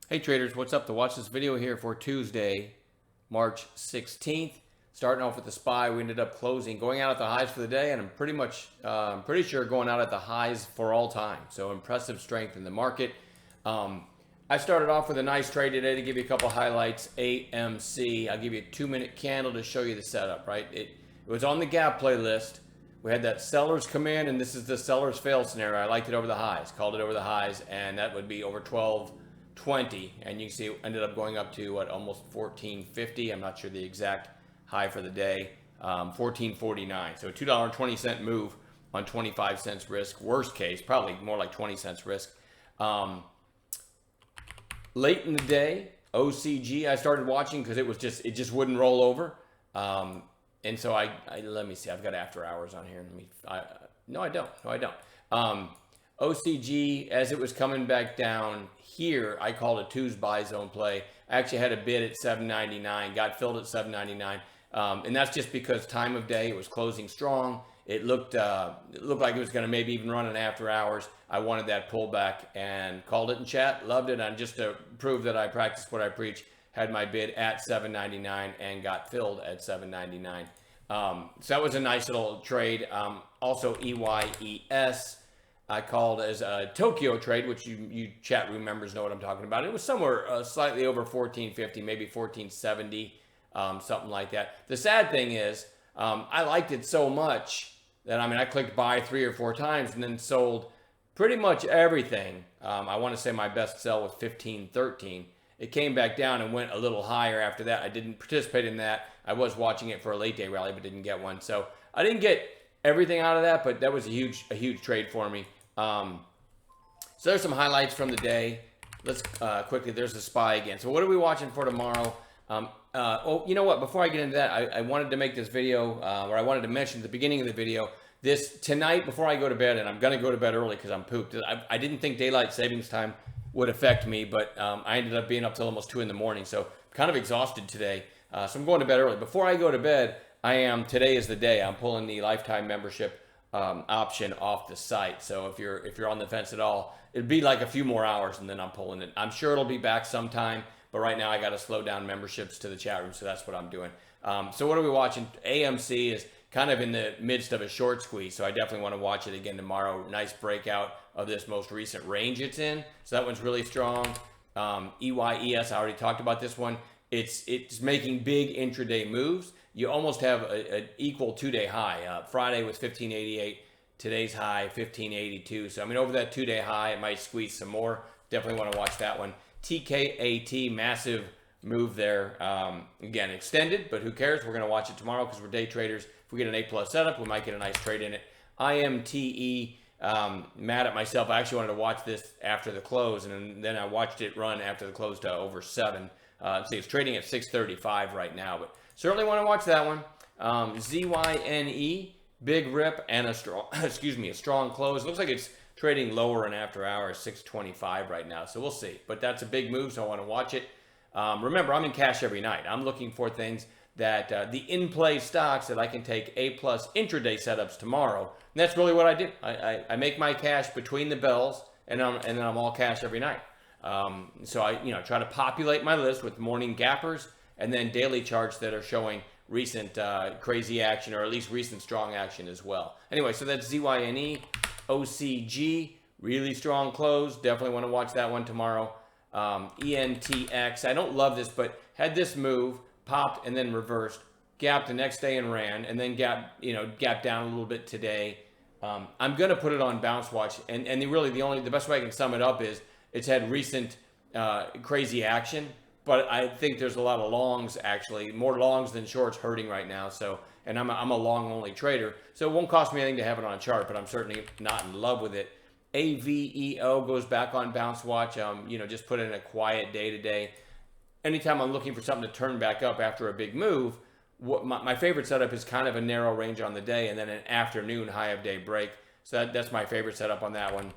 Hey traders, what's up? To watch this video here for Tuesday, March 16th. Starting off with the SPY, we ended up going out at the highs for the day, and I'm pretty sure going out at the highs for all time. So impressive strength in the market. I started off with a nice trade today to give you a couple highlights. AMC, I'll give you a 2-minute candle to show you the setup, right? It was on the gap playlist. We had that sellers come in, and this is the sellers fail scenario. I liked it over the highs, called it over the highs, and that would be over 12.20, and you can see it ended up going up to what, almost 14.50. I'm not sure the exact high for the day. 14.49. So a $2.20 move on 25 cents risk. Worst case, probably more like 20 cents risk. Late in the day, OCG I started watching because it just wouldn't roll over. And so I let me see. I've got after hours on here. No, I don't. OCG, as it was coming back down here, I called a Tuesday buy zone play. I actually had a bid at 7.99, got filled at 7.99, and that's just because time of day, it was closing strong. It looked like it was going to maybe even run an after hours. I wanted that pullback and called it in chat. Loved it, and just to prove that I practice what I preach, had my bid at 7.99 and got filled at 7.99. So that was a nice little trade. Also, EYES. I called as a Tokyo trade, which you chat room members know what I'm talking about. It was somewhere slightly over 14.50, maybe 14.70, something like that. The sad thing is, I liked it so much that, I clicked buy 3 or 4 times and then sold pretty much everything. I want to say my best sell was 15.13. It came back down and went a little higher after that. I didn't participate in that. I was watching it for a late day rally, but didn't get one. So I didn't get everything out of that, but that was a huge trade for me. So there's some highlights from the day. Let's quickly, there's the SPY again. So what are we watching for tomorrow? You know what? Before I get into that, I wanted to make this video, or I wanted to mention at the beginning of the video, this tonight before I go to bed, and I'm going to go to bed early because I'm pooped. I didn't think daylight savings time would affect me, but I ended up being up till almost 2 in the morning. So kind of exhausted today. So I'm going to bed early. Before I go to bed, today is the day. I'm pulling the lifetime membership option off the site. So if you're on the fence at all, it'd be like a few more hours and then I'm pulling it. I'm sure it'll be back sometime, but right now I got to slow down memberships to the chat room, so that's what I'm doing. So what are we watching? AMC is kind of in the midst of a short squeeze, so I definitely want to watch it again tomorrow. Nice breakout of this most recent range it's in, so that one's really strong. EYES, I already talked about this one. It's making big intraday moves. You almost have an equal 2-day high. Friday was 15.88. Today's high, 15.82. So, over that 2-day high, it might squeeze some more. Definitely want to watch that one. TKAT, massive move there. Again, extended, but who cares? We're going to watch it tomorrow because we're day traders. If we get an A+ setup, we might get a nice trade in it. IMTE, mad at myself. I actually wanted to watch this after the close, and then I watched it run after the close to over 7. See, it's trading at 635 right now, but certainly want to watch that one. ZYNE, big rip and a strong, a strong close. Looks like it's trading lower and after hours, 625 right now. So we'll see. But that's a big move, so I want to watch it. Remember, I'm in cash every night. I'm looking for things that the in-play stocks that I can take A+ intraday setups tomorrow. And that's really what I do. I make my cash between the bells, and then I'm all cash every night. So I try to populate my list with morning gappers and then daily charts that are showing recent crazy action, or at least recent strong action as well. Anyway, so that's ZYNE. OCG, really strong close. Definitely want to watch that one tomorrow. ENTX, I don't love this, but had this move, popped and then reversed, gapped the next day and ran, and then gapped down a little bit today. I'm going to put it on bounce watch, and the best way I can sum it up is it's had recent crazy action, but I think there's a lot of longs, actually, more longs than shorts hurting right now. So, and I'm a long only trader, so it won't cost me anything to have it on a chart, but I'm certainly not in love with it. AVEO goes back on bounce watch. Just put in a quiet day today. Anytime I'm looking for something to turn back up after a big move, my favorite setup is kind of a narrow range on the day and then an afternoon high of day break. So that's my favorite setup on that one.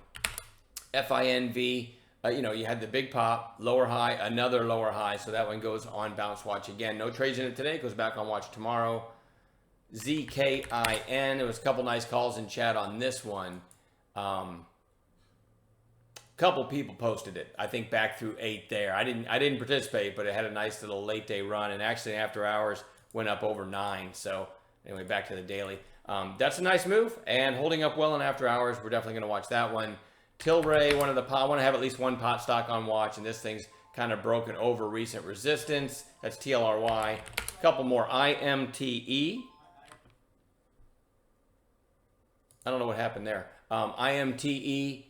FINV. You had the big pop, lower high, another lower high. So that one goes on bounce watch again. No trades in it today. Goes back on watch tomorrow. ZKIN. There was a couple nice calls in chat on this one. couple people posted it. I think back through 8 there. I didn't participate, but it had a nice little late day run, and actually after hours went up over 9. So anyway, back to the daily. That's a nice move and holding up well in after hours. We're definitely going to watch that one. Tilray, I want to have at least one pot stock on watch, and this thing's kind of broken over recent resistance. That's TLRY. A couple more. IMTE. I don't know what happened there. IMTE,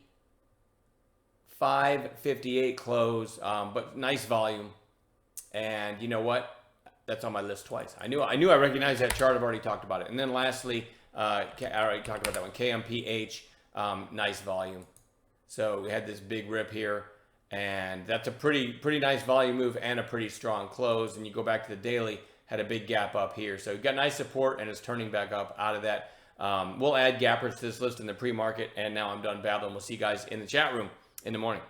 558 close, but nice volume. And you know what? That's on my list twice. I knew I recognized that chart. I've already talked about it. And then lastly, I already talked about that one. KMPH, nice volume. So we had this big rip here, and that's a pretty nice volume move and a pretty strong close. And you go back to the daily, had a big gap up here. So you've got nice support, and it's turning back up out of that. We'll add gappers to this list in the pre-market, and now I'm done babbling. We'll see you guys in the chat room in the morning.